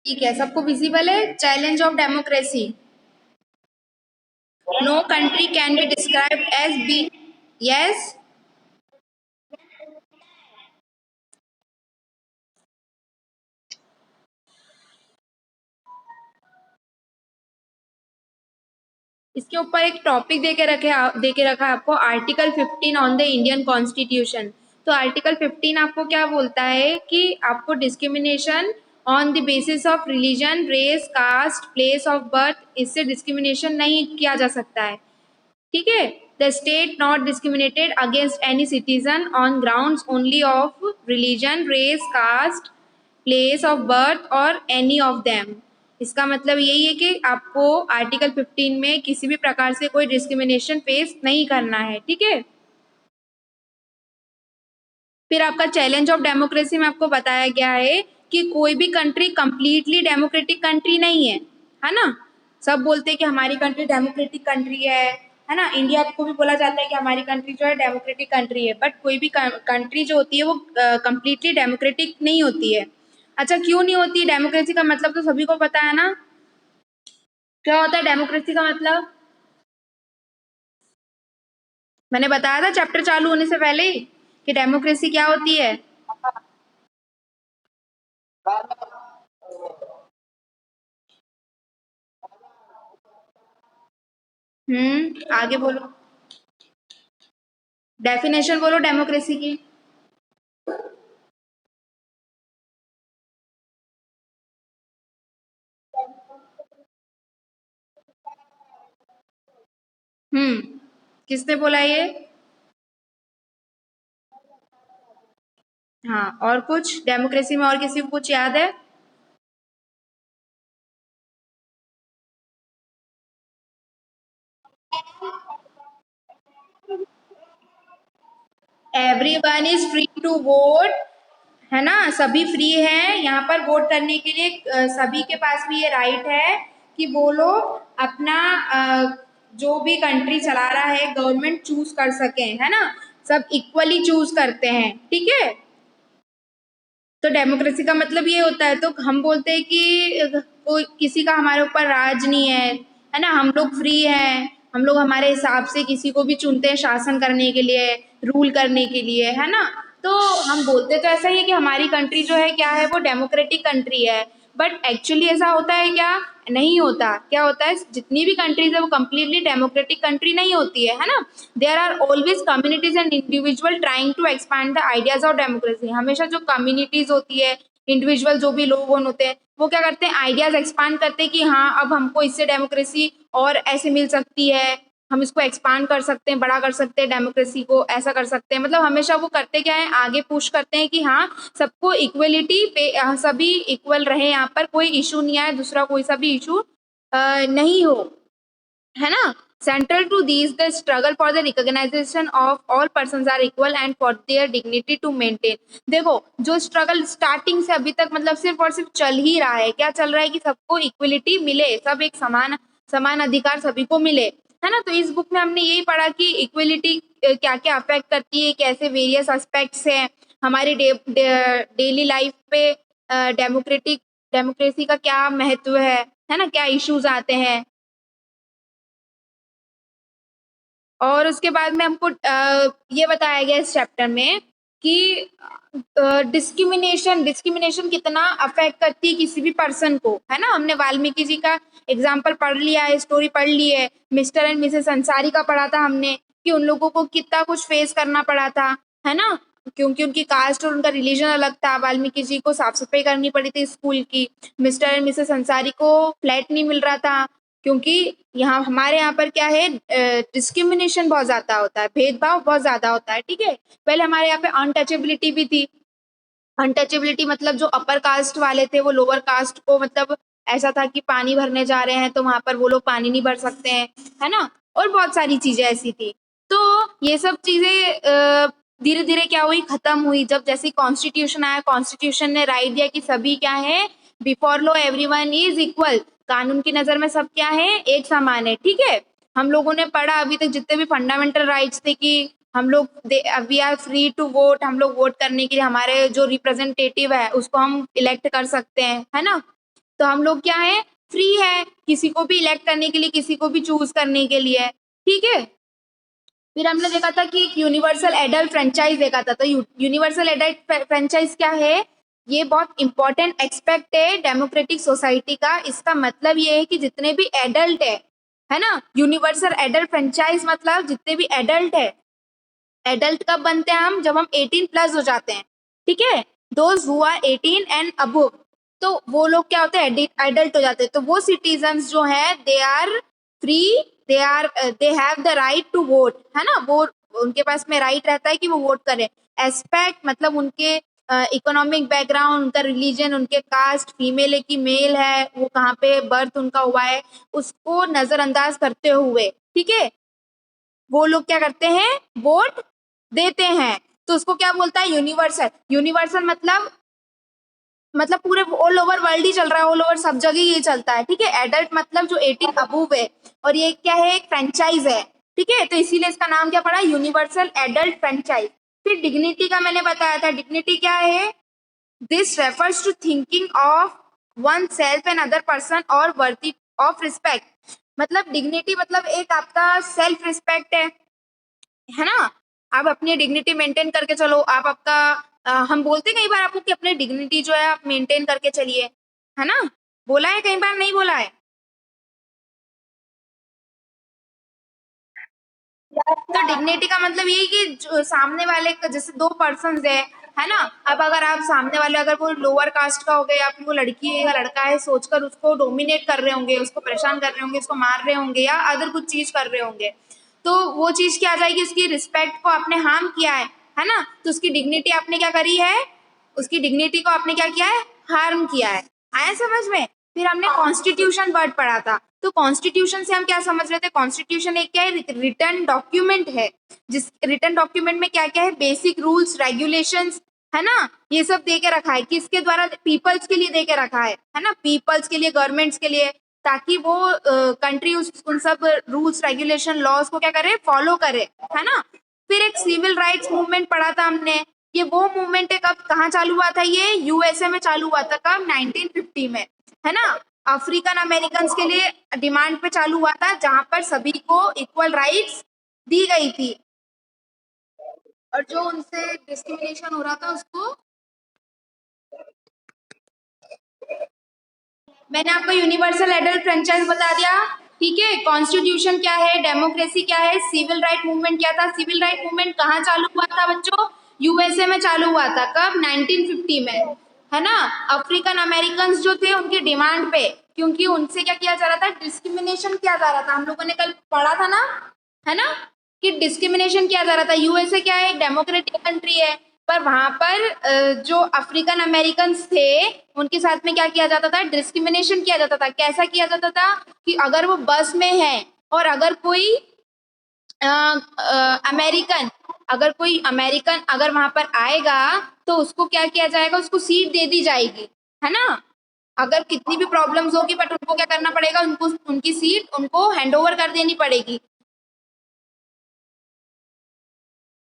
ठीक है, सबको विजिबल है। Challenge of democracy, no country can be described as be, yes. इसके ऊपर एक टॉपिक देके रखा है आपको, article 15 on the Indian constitution. तो आर्टिकल 15 आपको क्या बोलता है कि आपको discrimination on the basis of religion, race, caste, place of birth, इससे डिस्क्रिमिनेशन नहीं किया जा सकता है। ठीक है, the state not discriminated against any citizen on grounds only of religion, race, caste, place of birth और एनी ऑफ देम। इसका मतलब यही है कि आपको आर्टिकल 15 में किसी भी प्रकार से कोई डिस्क्रिमिनेशन फेस नहीं करना है। ठीक है, फिर आपका चैलेंज ऑफ डेमोक्रेसी में आपको बताया गया है कि कोई भी कंट्री कंप्लीटली डेमोक्रेटिक कंट्री नहीं है ना। सब बोलते हैं कि हमारी कंट्री डेमोक्रेटिक कंट्री है ना। इंडिया को भी बोला जाता है कि हमारी कंट्री जो है डेमोक्रेटिक कंट्री है, बट कोई भी कंट्री जो होती है वो कंप्लीटली डेमोक्रेटिक नहीं होती है। अच्छा, क्यों नहीं होती? डेमोक्रेसी का मतलब तो सभी को पता है ना, क्या होता है डेमोक्रेसी का मतलब? मैंने बताया था चैप्टर चालू होने से पहले ही कि डेमोक्रेसी क्या होती है। आगे बोलो, डेफिनेशन बोलो डेमोक्रेसी की। हम्म, किसने बोला ये? हाँ, और कुछ डेमोक्रेसी में और किसी को कुछ याद है? Everyone is free to vote, है ना। सभी फ्री हैं यहाँ पर वोट करने के लिए। सभी के पास भी ये राइट है कि वो लोग अपना जो भी कंट्री चला रहा है गवर्नमेंट चूज कर सके, है ना। सब इक्वली चूज करते हैं। ठीक है, तो डेमोक्रेसी का मतलब ये होता है। तो हम बोलते हैं कि कोई किसी का हमारे ऊपर राज नहीं है ना। हम लोग फ्री हैं, हम लोग हमारे हिसाब से किसी को भी चुनते हैं शासन करने के लिए, रूल करने के लिए, है ना। तो हम बोलते तो ऐसा ही है कि हमारी कंट्री जो है क्या है, वो डेमोक्रेटिक कंट्री है। बट एक्चुअली ऐसा होता है क्या? नहीं होता। क्या होता है, जितनी भी कंट्रीज है वो कंप्लीटली डेमोक्रेटिक कंट्री नहीं होती है ना। There are always communities and individual trying to expand the ideas of democracy. हमेशा जो कम्युनिटीज होती है, इंडिविजुअल जो भी लोग होते हैं, वो क्या करते हैं, आइडियाज एक्सपांड करते हैं कि हाँ अब हमको इससे डेमोक्रेसी और ऐसे मिल सकती है, हम इसको एक्सपांड कर सकते हैं, बड़ा कर सकते हैं, डेमोक्रेसी को ऐसा कर सकते हैं। मतलब हमेशा वो करते क्या है, आगे पुश करते हैं कि हाँ सबको इक्वलिटी पे, सभी इक्वल रहे, यहाँ पर कोई इशू नहीं आए, दूसरा कोई सा भी इशू नहीं हो, है ना। Central to these the struggle for the recognization of all persons are equal and for their dignity to maintain. देखो, जो स्ट्रगल स्टार्टिंग से अभी तक मतलब सिर्फ और सिर्फ चल ही रहा है, क्या चल रहा है कि सबको इक्वलिटी मिले, सब एक समान समान अधिकार सभी को मिले, है ना। तो इस बुक में हमने यही पढ़ा कि इक्वलिटी क्या क्या अफेक्ट करती है, कैसे वेरियस एस्पेक्ट्स हैं हमारी डेली लाइफ पे। डेमोक्रेसी का क्या महत्व है ना, क्या इश्यूज आते हैं। और उसके बाद में हमको ये बताया गया इस चैप्टर में कि डिस्क्रिमिनेशन डिस्क्रिमिनेशन कितना अफेक्ट करती है किसी भी पर्सन को, है ना। हमने वाल्मीकि जी का एग्जाम्पल पढ़ लिया है, स्टोरी पढ़ ली है। मिस्टर एंड मिसेस अंसारी का पढ़ा था हमने कि उन लोगों को कितना कुछ फेस करना पड़ा था, है ना। क्योंकि उनकी कास्ट और उनका रिलीजन अलग था। वाल्मीकि जी को साफ सफाई करनी पड़ी थी स्कूल की। मिस्टर एंड मिसेस अंसारी को फ्लैट नहीं मिल रहा था, क्योंकि यहाँ हमारे यहाँ पर क्या है, डिस्क्रिमिनेशन बहुत ज्यादा होता है, भेदभाव बहुत ज्यादा होता है। ठीक है, पहले हमारे यहाँ पे अनटचेबिलिटी भी थी। अनटचेबिलिटी मतलब जो अपर कास्ट वाले थे वो लोअर कास्ट को, मतलब ऐसा था कि पानी भरने जा रहे हैं तो वहां पर वो लोग पानी नहीं भर सकते हैं, है ना। और बहुत सारी चीजें ऐसी थी। तो ये सब चीजें धीरे धीरे क्या हुई, खत्म हुई। जब जैसे कॉन्स्टिट्यूशन आया, कॉन्स्टिट्यूशन ने राइट दिया कि सभी क्या है, before law everyone is equal. कानून की नजर में सब क्या है, एक समान है। ठीक है, हम लोगों ने पढ़ा अभी तक जितने भी फंडामेंटल राइट्स थे कि हम लोग we are free to vote, हम लोग वोट करने के लिए हमारे जो रिप्रेजेंटेटिव है उसको हम इलेक्ट कर सकते हैं, है ना। तो हम लोग क्या है, फ्री है किसी को भी इलेक्ट करने के लिए, किसी को भी चूज करने के लिए, ठीक है। फिर हमने देखा था कि यूनिवर्सल एडल्ट फ्रेंचाइज देखा था। तो यूनिवर्सल एडल्ट फ्रेंचाइज क्या है, ये बहुत इंपॉर्टेंट एक्सपेक्ट है डेमोक्रेटिक सोसाइटी का। इसका मतलब ये है कि जितने भी एडल्ट है ना, यूनिवर्सल एडल्ट फ्रेंचाइज मतलब जितने भी एडल्ट है, एडल्ट कब बनते हैं हम, जब हम 18 प्लस हो जाते हैं, ठीक है। Those who are 18 and above, तो वो लोग क्या होते हैं, एडल्ट हो जाते हैं। तो वो सिटीजन्स जो है they are free, they have the right to vote, है ना। वो उनके पास में राइट रहता है कि वो वोट करें। एस्पेक्ट मतलब उनके इकोनॉमिक बैकग्राउंड, उनका रिलीजन, उनके कास्ट, फीमेल है कि मेल है, वो कहाँ पे बर्थ उनका हुआ है, उसको नजरअंदाज करते हुए, ठीक है, वो लोग क्या करते हैं, वोट देते हैं। तो उसको क्या बोलता है, यूनिवर्सल। यूनिवर्सल मतलब पूरे ऑल ओवर वर्ल्ड ही चल रहा है, ऑल ओवर सब जगह ये चलता है, ठीक है। एडल्ट मतलब जो 18 अबूव है, और ये क्या है, एक फ्रेंचाइज है, ठीक है। तो इसीलिए इसका नाम क्या पड़ा, यूनिवर्सल एडल्ट फ्रेंचाइज। फिर डिग्निटी का मैंने बताया था, डिग्निटी क्या है, this refers to thinking of one self and other person और वर्दी ऑफ रिस्पेक्ट। मतलब डिग्निटी मतलब एक आपका सेल्फ रिस्पेक्ट है ना। आप अपनी डिग्निटी मेंटेन करके चलो, आप आपका हम बोलते कई बार आपको कि अपनी डिग्निटी जो है आप मेंटेन करके चलिए, है ना। बोला है कई बार, नहीं बोला है। तो डिग्निटी का मतलब ये कि जो सामने वाले का, जैसे दो पर्सन है ना। अब अगर आप सामने वाले, अगर वो लोअर कास्ट का हो गया, या फिर वो लड़की है या लड़का है, सोचकर उसको डोमिनेट कर रहे होंगे, उसको परेशान कर रहे होंगे, उसको मार रहे होंगे, या अदर कुछ चीज कर रहे होंगे, तो वो चीज क्या आ जाएगी, उसकी रिस्पेक्ट को आपने हार्म किया है ना। तो उसकी डिग्निटी आपने क्या करी है, उसकी डिग्निटी को आपने क्या किया है, हार्म किया है। आया समझ में। फिर हमने कॉन्स्टिट्यूशन वर्ड पढ़ा था। तो कॉन्स्टिट्यूशन से हम क्या समझ रहे थे, कॉन्स्टिट्यूशन एक क्या है, रिटर्न डॉक्यूमेंट है। जिस रिटर्न डॉक्यूमेंट में क्या क्या है, बेसिक रूल्स रेगुलेशंस, है ना, ये सब दे के रखा है। किसके द्वारा, पीपल्स के लिए दे के रखा है ना, पीपल्स के लिए, गवर्नमेंट्स के लिए, ताकि वो कंट्री उन सब रूल्स रेगुलेशन लॉज को क्या करे, फॉलो करे, है ना। फिर एक सिविल राइट्स मूवमेंट पढ़ा था हमने। ये वो मूवमेंट है, कब कहाँ चालू हुआ था, ये यूएसए में चालू हुआ था, कब, 1950 में, है ना। अफ्रीकन अमेरिकन के लिए डिमांड पे चालू हुआ था, जहां पर सभी को इक्वल राइट्स दी गई थी, और जो उनसे डिस्क्रिमिनेशन हो रहा था उसको, मैंने आपको यूनिवर्सल एडल्ट फ्रेंचाइज बता दिया, ठीक है। कॉन्स्टिट्यूशन क्या है, डेमोक्रेसी क्या है, सिविल राइट मूवमेंट क्या था। सिविल राइट मूवमेंट कहाँ चालू हुआ था बच्चों, यूएसए में चालू हुआ था, कब, 1950 में, है ना। अफ्रीकन अमेरिकन जो थे उनकी डिमांड पे, क्योंकि उनसे क्या किया जा रहा था, डिस्क्रिमिनेशन किया जा रहा था। हम लोगों ने कल पढ़ा था ना, है ना, कि डिस्क्रिमिनेशन किया जा रहा था। यूएसए क्या है, एक डेमोक्रेटिक कंट्री है, पर वहां पर जो अफ्रीकन अमेरिकन थे उनके साथ में क्या किया जाता था, डिस्क्रिमिनेशन किया जाता था। कैसा किया जाता था कि अगर वो बस में है, और अगर कोई अमेरिकन, अगर वहां पर आएगा, तो उसको क्या किया जाएगा, उसको सीट दे दी जाएगी, है ना। अगर कितनी भी प्रॉब्लम्स होगी, बट उनको क्या करना पड़ेगा, उनको उनकी सीट उनको हैंड ओवर कर देनी पड़ेगी।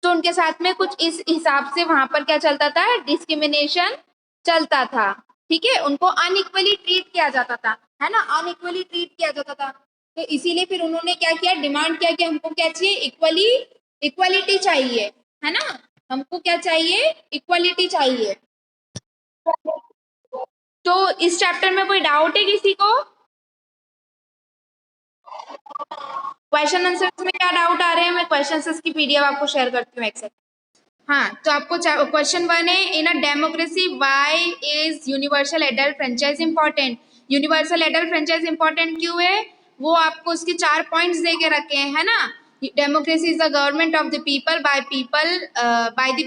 तो उनके साथ में कुछ इस हिसाब से वहां पर क्या चलता था, डिस्क्रिमिनेशन चलता था, ठीक है। उनको अनइक्वली ट्रीट किया जाता था, है ना, अनइक्वली ट्रीट किया जाता था। तो इसीलिए फिर उन्होंने क्या किया, डिमांड क्या किया, हमको क्या चाहिए, इक्वलिटी चाहिए, है ना। हमको क्या चाहिए, इक्वलिटी चाहिए। तो इस चैप्टर में कोई डाउट है किसी को, क्वेश्चन आंसर में क्या डाउट आ रहे हैं, मैं क्वेश्चन आंसर्स की पीडीएफ आपको शेयर करती हूँ, एक्सेप्ट। हाँ, तो आपको क्वेश्चन 1 है, in a democracy why is universal adult franchise important. Universal adult franchise important क्यों है, वो आपको उसके 4 पॉइंट्स दे के रखे हैं, है ना। Democracy is the government of the people, by the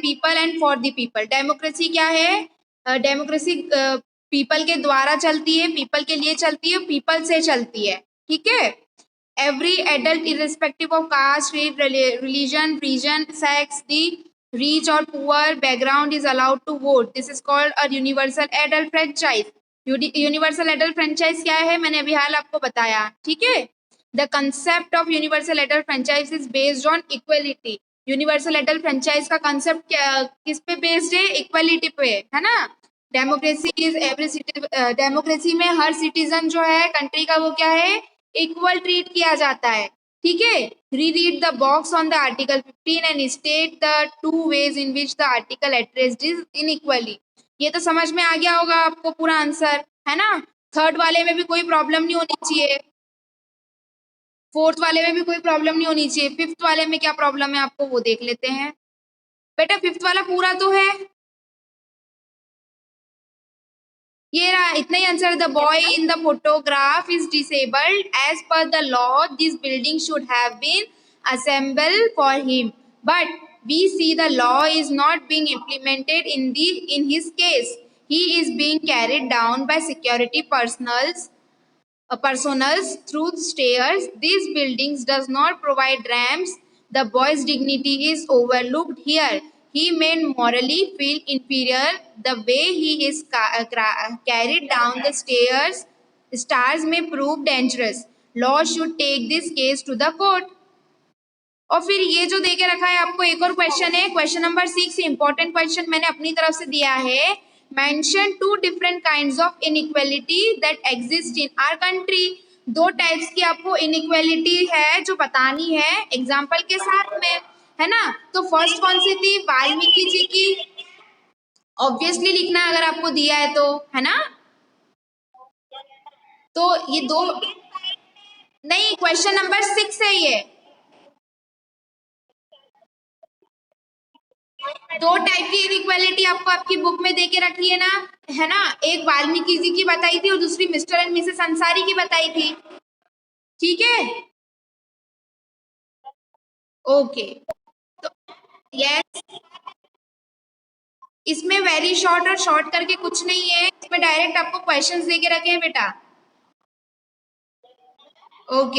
people and for the people. Democracy क्या है, डेमोक्रेसी पीपल के द्वारा चलती है, पीपल के लिए चलती है, पीपल से चलती है, ठीक है। Every adult, irrespective of caste, religion, region, sex, the rich or poor background, is allowed to vote. This is called a universal adult franchise. Universal adult franchise क्या है, मैंने अभी हाल आपको बताया, ठीक है। The concept of universal adult franchise is based on equality. Universal adult franchise का concept किस पे बेस्ड है, इक्वलिटी पे, है ना। डेमोक्रेसी इज एवरी डेमोक्रेसी में हर सिटीजन जो है कंट्री का वो क्या है, इक्वल ट्रीट किया जाता है। ठीक है, read the box on the article 15 and state the two ways in which the article addressed is inequality. ये तो समझ में आ गया होगा आपको पूरा आंसर, है ना। थर्ड वाले में भी कोई प्रॉब्लम नहीं होनी चाहिए, फोर्थ वाले में भी कोई प्रॉब्लम नहीं होनी चाहिए, फिफ्थ वाले में क्या प्रॉब्लम है आपको वो देख लेते हैं। बेटा फिफ्थ वाला पूरा तो है, ये रहा, इतना ही answer. The boy in the photograph is disabled as per the law this building should have been assembled for him, but we see the law is not being implemented in his case. He is being carried down by security personals through stairs. These buildings does not provide ramps. The boy's dignity is overlooked here. He may morally feel inferior. The way he is carried down the stairs may prove dangerous. Law should take this case to the court. और फिर ये जो देके रखा है आपको एक और क्वेश्चन है, क्वेश्चन नंबर 6, इंपॉर्टेंट क्वेश्चन मैंने अपनी तरफ से दिया है। Mention to different kinds of inequality that exist in our country. दो टाइप्स की आपको इनइक्वालिटी है जो बतानी है एग्जाम्पल के साथ में, है ना। तो फर्स्ट कौन सी थी, वाल्मीकि जी की, ऑब्वियसली लिखना अगर आपको दिया है तो, है ना। तो ये दो, नहीं क्वेश्चन नंबर 6 है ये। दो टाइप की इनइक्वालिटी आपको आपकी बुक में देके रखी है ना, है ना। एक वाल्मीकि जी की बताई थी और दूसरी मिस्टर एंड मिसेस अंसारी की बताई थी। ठीक है, ओके। तो यस, इसमें वेरी शॉर्ट और शॉर्ट करके कुछ नहीं है, इसमें डायरेक्ट आपको क्वेश्चंस देके रखे हैं बेटा। ओके।